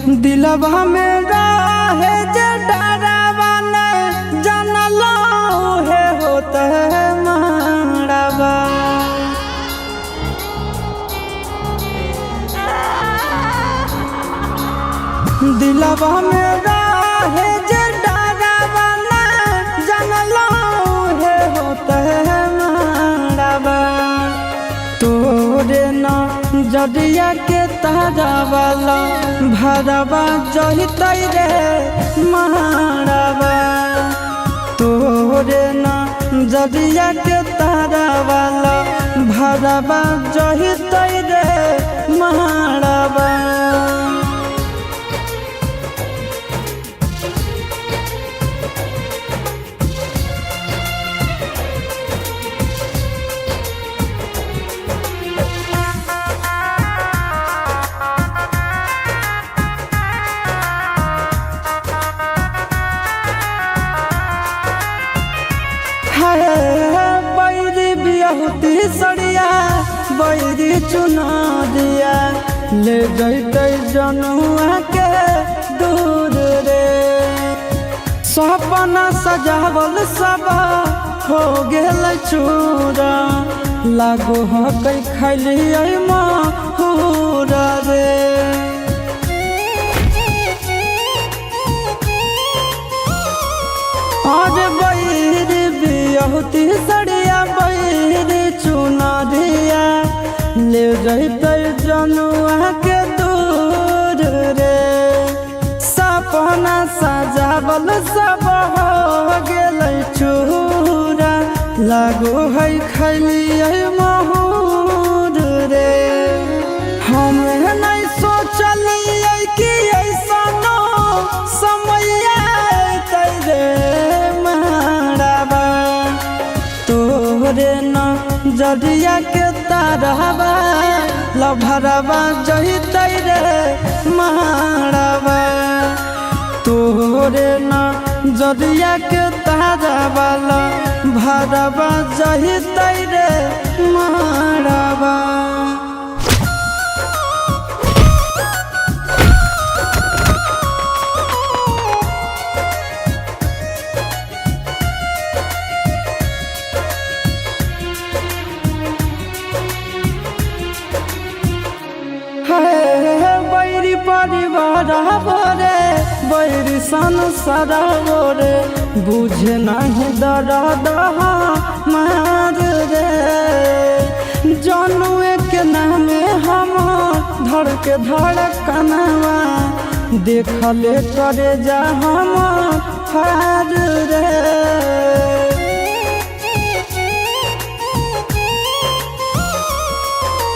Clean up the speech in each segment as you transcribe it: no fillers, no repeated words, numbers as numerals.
दिलवा में रहे जे डरावा ने जानलो है होता है मारवा। दिलवा में रहे जे डरावा ने जानलो है होता है मारवा। तोरे ना जदिया के तारा वाला भरवा जहितै रे मारवा। तोरे ना जदिया के तारा वाला भरवा जहितै रे मारवा। बैरी बियाहुती सड़िया बैरी चुना दिया ले जैते जनुआ के दूर रे। सपना सजावल सब हो गेल चूरा लागो हकै खैलियै माहुरा रे। आज बैरी बियाहुती सड़िया बैरी चुना दिया ले जैते जनुआ के दूर रे। सपना सजावल सब हो गेल चूरा लागो है खैलियै माहुर रे। हम नहीं सोचलियै कि ऐसनो समय अयतै रे मारवा। तोरे न जदिया के तारवा लभरवा जहितै रे मारवा। तोरे न जदिया के तारवा लभरवा जहितै रे मारवा। बैरी परिवार बोरे बैरी संसार बोरे बुझे नहीं दर्द मार रे। जनुए के नामे हम धड़ के धड़कनवा देखले करे जा हम हार रे।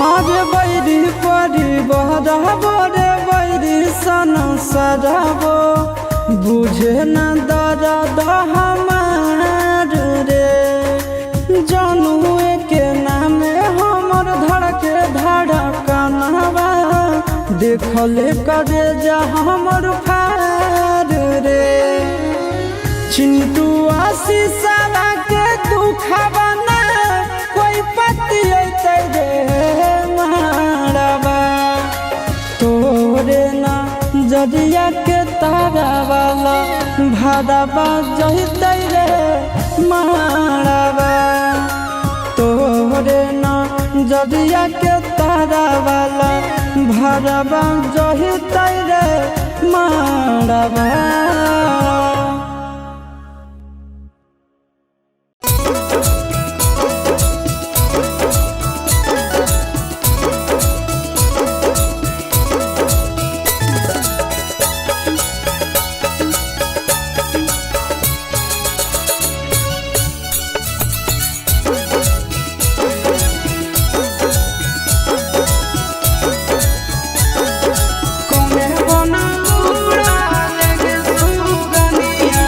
आज बैरी परिवार बोरे बैरी संसार बो बुझे न दर्द हमार रे। जनुए के नामे हमर धड़के धड़कनवा देखले करे जा हमर फार रे। चिंटू आशीष के दुखवा ना कोई पति अयतै रे मारवा। तोरे ना जदिया के तारा वाला भरवा जहितै रे मारवा। तोरे ना जदिया के तारा वाला भरवा जहितै रे मारवा। कौने बना उड़ा लेके सुगनिया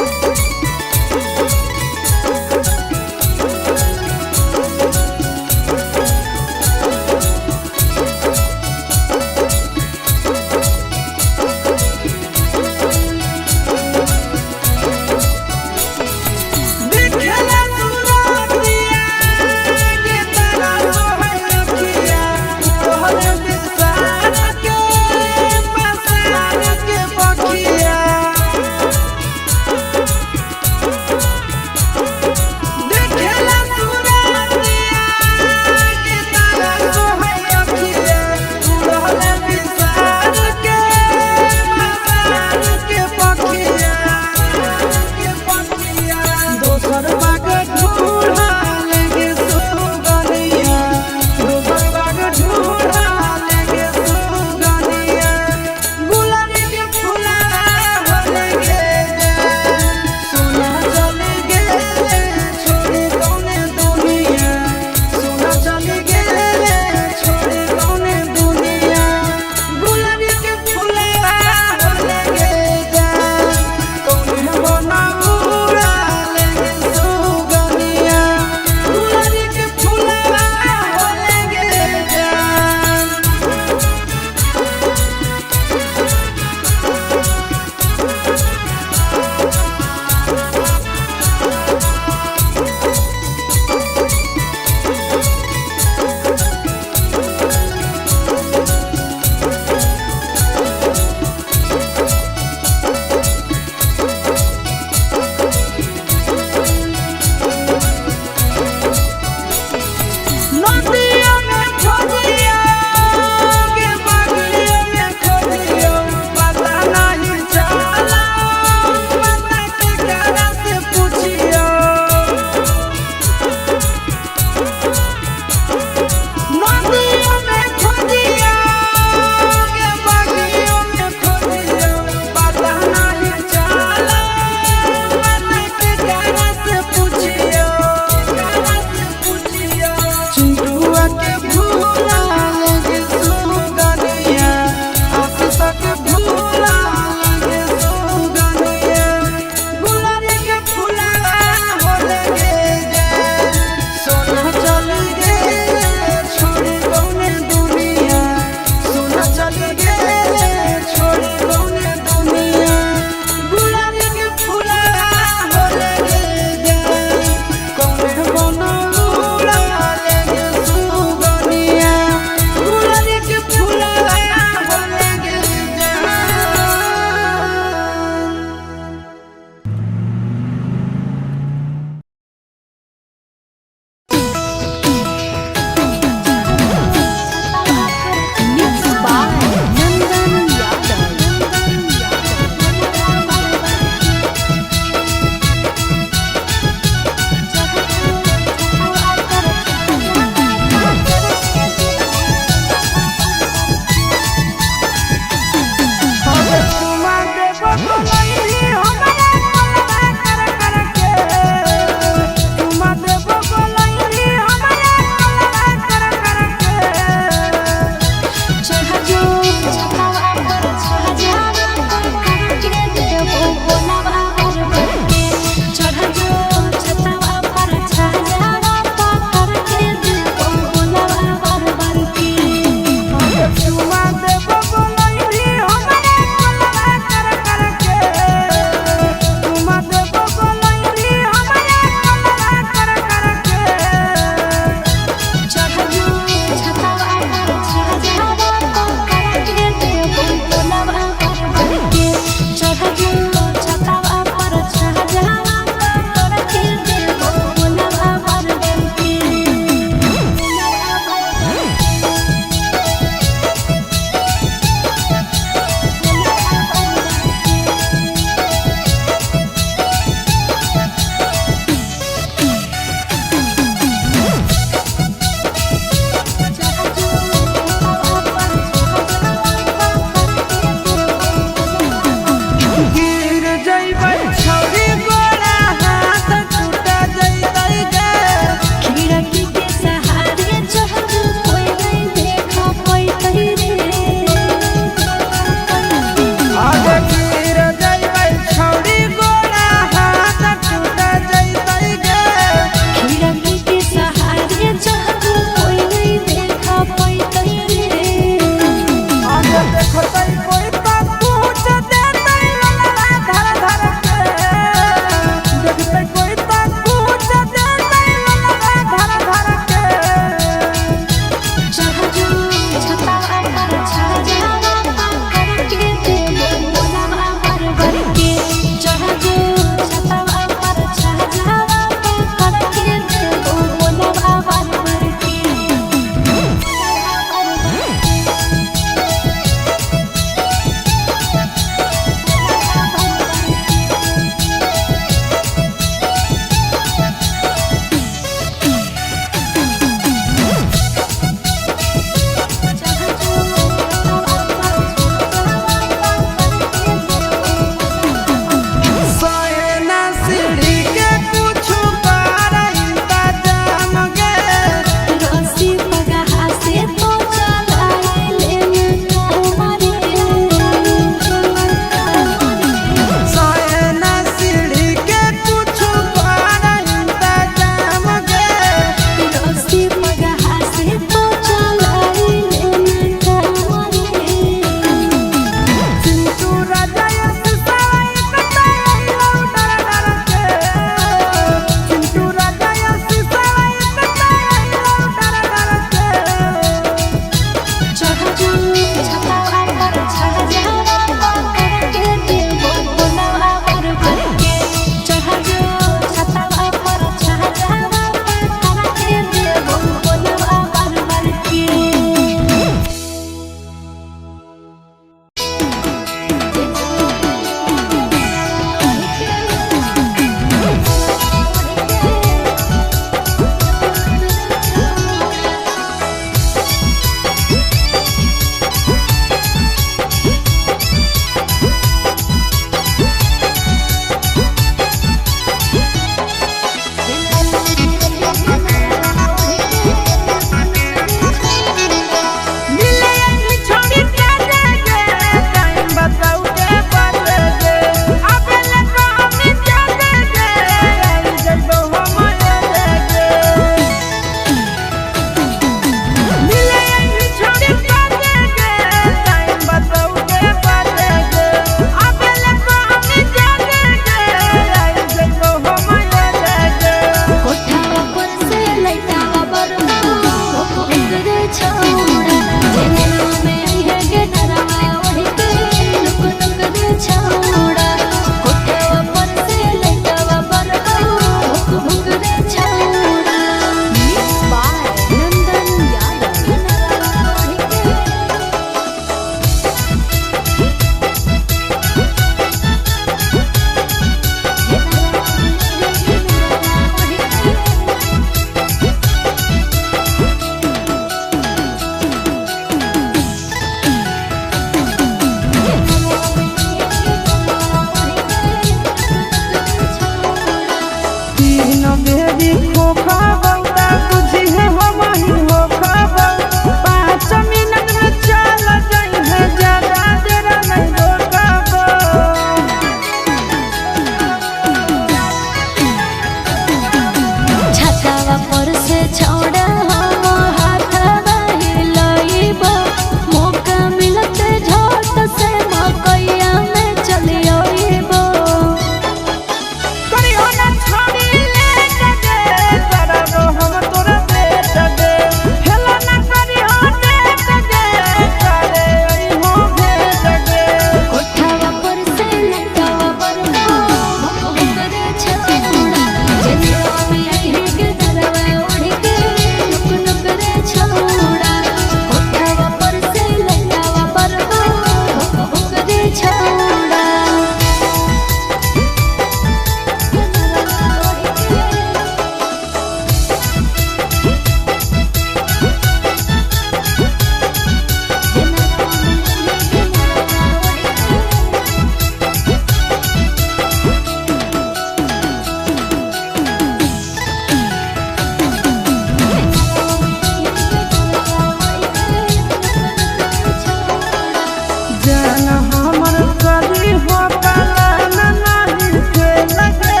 संग हमर करी हो पालन नहीं खेल गे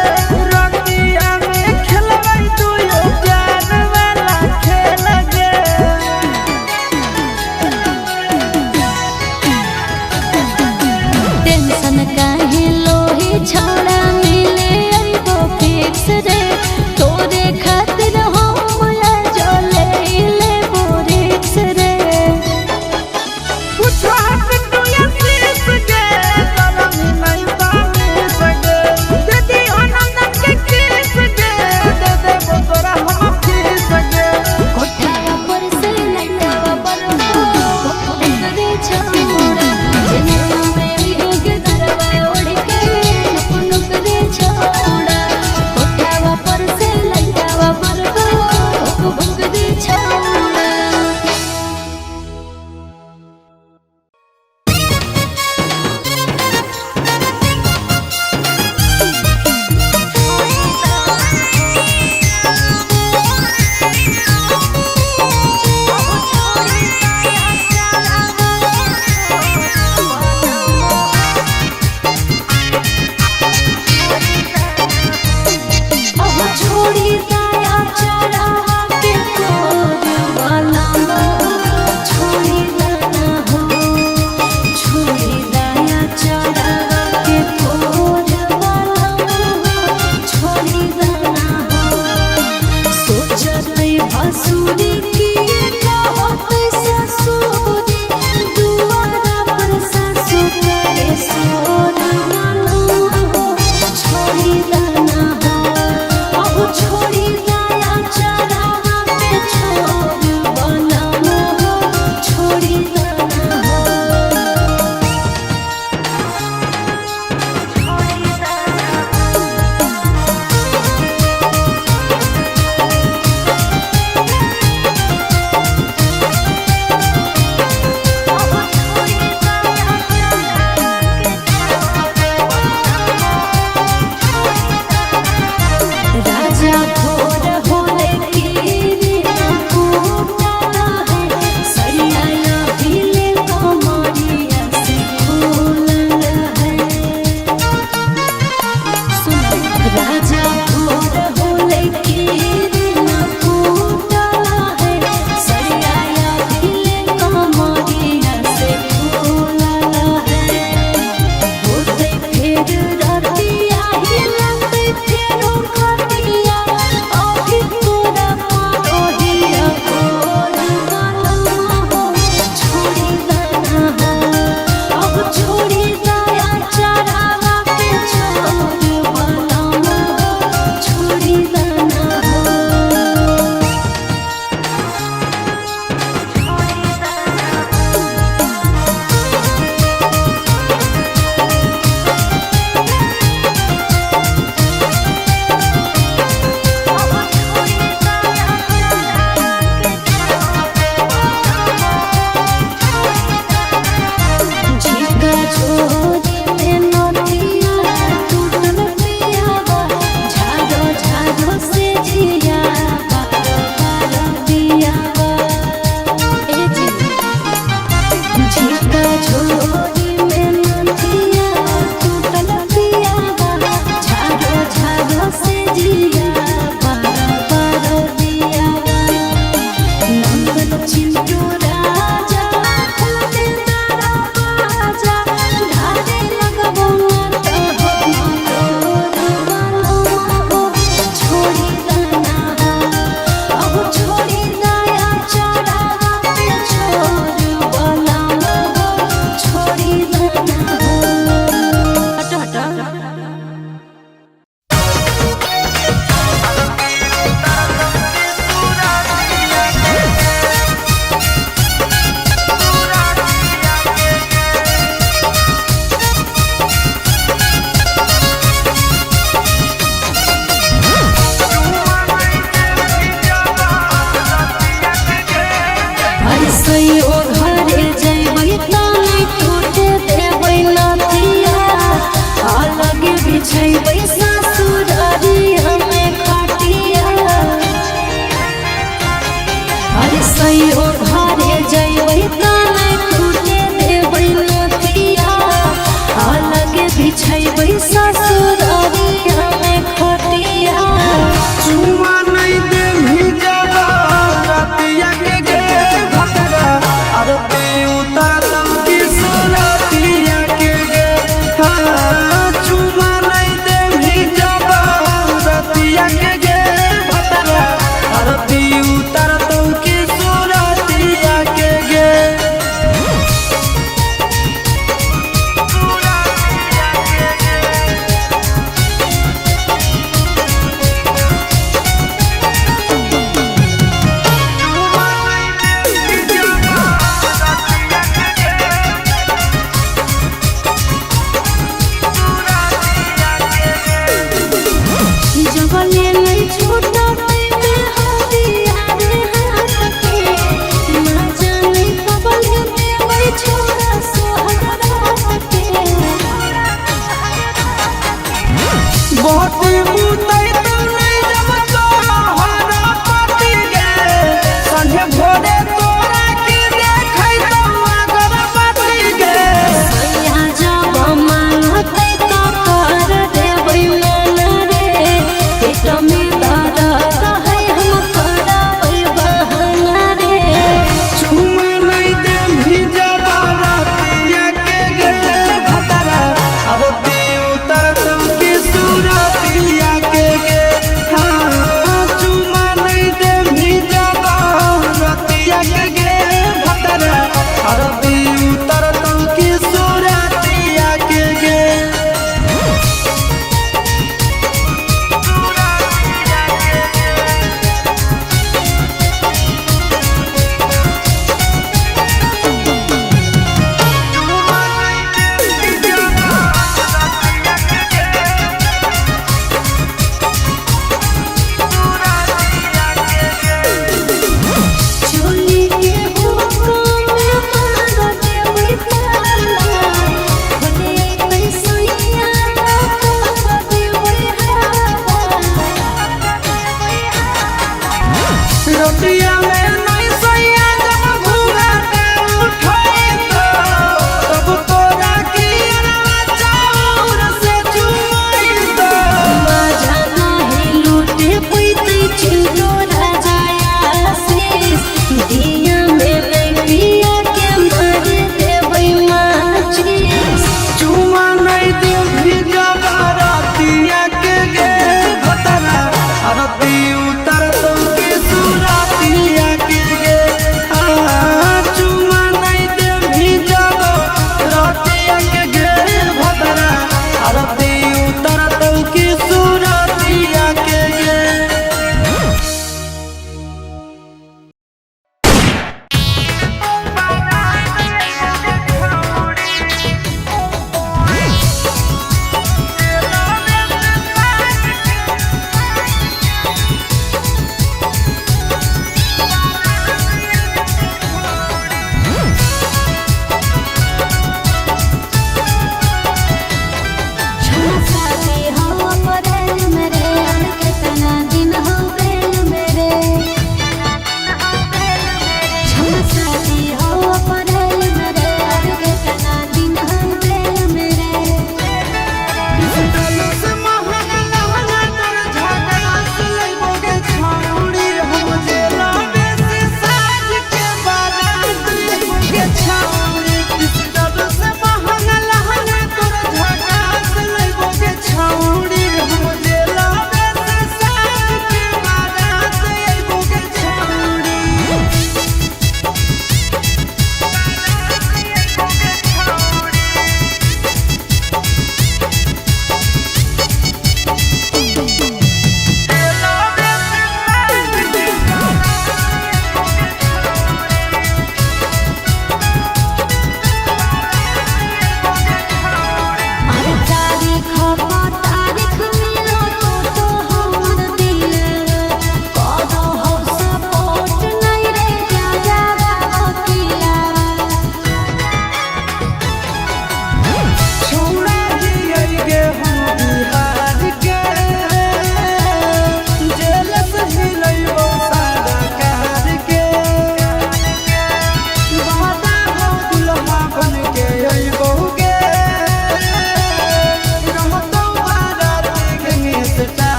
रतिया में खेलबै दुयो प्यार वाला खेल गे। टेंशन काहे लोहे छोड़ा मिले आइबो फिक्स रे तोरे खातिर हम जले ले बोरिक्स रे। पूछो तू ये सीस गे तरमी नहीं पानी सगे दीदी आनंद के किस गे दे दे वो तोरा हम किस गे। कोठावा पर से लइकावा पर हो रे छोड़ा जेने में एक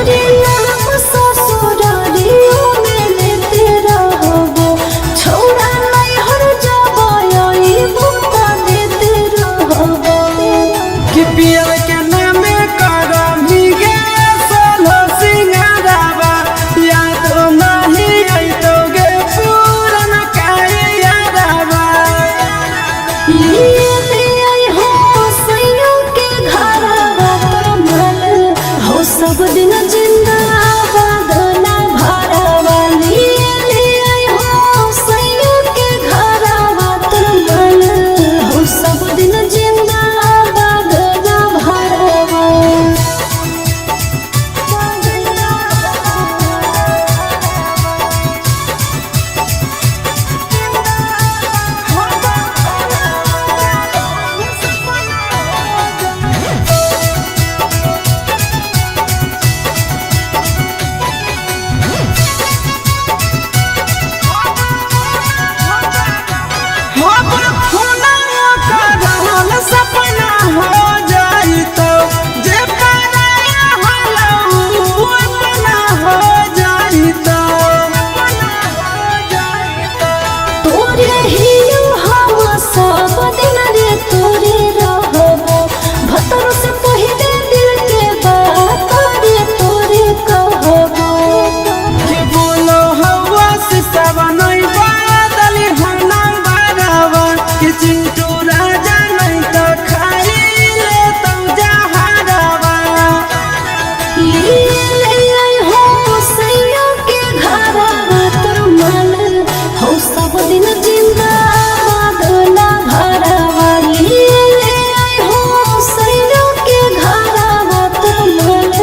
तोरे नाम ससुरारियों में लेते रहबो छोड़ा नहीं हर जबाई बुता देते रहबो कि पिया के नामे करम गे सोलो सिंगारावा याद नहीं आई तो गे पूरन काहे यारावा लिए ले आई हो सैयों के घरवा तो मन हो सब दिन जिंदाबाद ना भरवा लिए ले आई हो सैयों के घरवा तो मन हो सब दिन जिंदाबाद ना भरवा हो फूला का रहल सपना हो जाई तो जे पराया हलऊ अपना हो जाई तो तोरे हियो हम सब दिन रे तोरे रहबो भतर से पहिले दिल के बात रे तोरे कहबो कि बोलो हवा से सबनई बादली हना बारावा कि चिंटू राजा नहीं तो खाई ले तू जहारावा लिए ले आई हो सैया के घरवा तोर मन हो सब दिन जिंदाबाद ना भरवा लिए ले आई हो सैया के घरवा तोर मन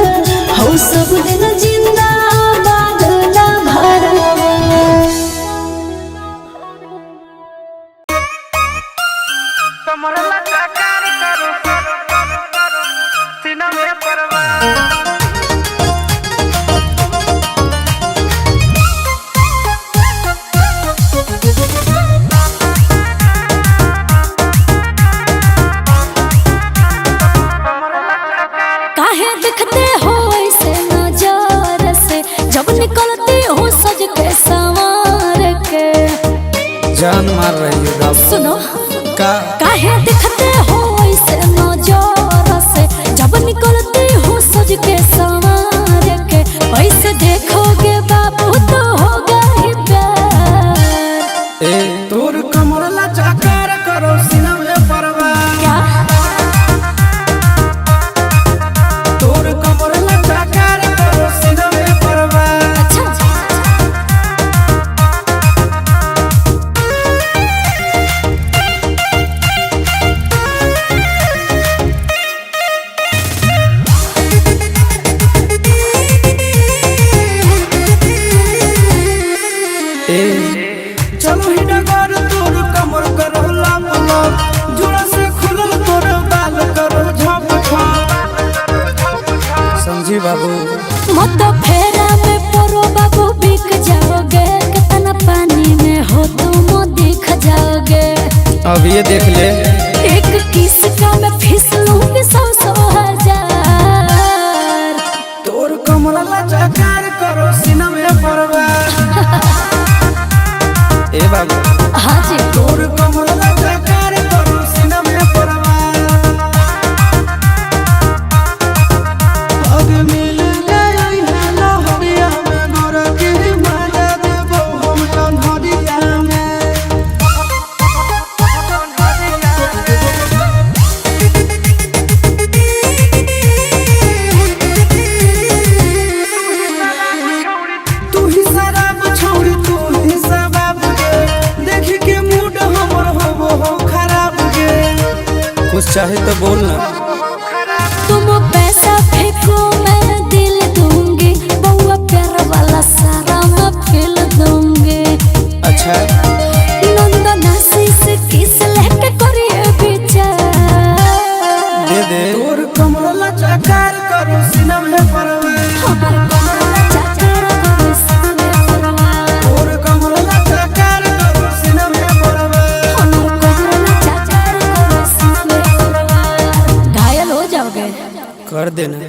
हो सब दिन जिंदाबाद ना भरवा कमर लगा कर करो सीना में परवाह काहे दिखते हो ऐसे नजर से जब निकलती हो सज के संवार के जान मार रही है बाबू सुनो का काहे दिखते हो ऐसे नजर से जब निकलती हो सज के संवार के ऐसे देखोगे बाबू तो होगा ही प्यार ए तोर कमर लगा कर करो सीना में परवाह क्या तोर कमर लगा कर करो सीना में परवाह अच्छा चलो ही डगर तोर कमर करो लाप लाप जोड़ा से खुलल तोर बाल करो झप झप समझी बाबू मत फेरा में परो बाबू बिक जाओगे कितना पानी में हो तुम दिख जाओगे अब ये देख ले एक किस का मैं फिसलूंगी 100 हजार तोर कमर लगा कर करो सीना में परवाह ए बाबू हाँ जी तोर कमर लगा कर करो सीना में परवाह अब मिल गई है लहरिया में गोरा के मजा देबो हम कन्हरिया में तू ही शराब छोड़ी तू ही शराब के देख के मूड हमर हो खराब के कुछ चाहे तो बोल ना तुम पैसा फेंको मैं दिल दूंगी बउआ प्यार वाला सारा मैं फेल दूंगी अच्छा नंदनासी से किस लेके करिए विचार दे दे तोर कमर लगा कर करो सीना में परवाह हमार कमर चाचा करो सामने परवाह तोर कमर लगा कर करो सीना में परवाह हमार कमर चाचा करो सामने परवाह घायल हो जाओगे कर देना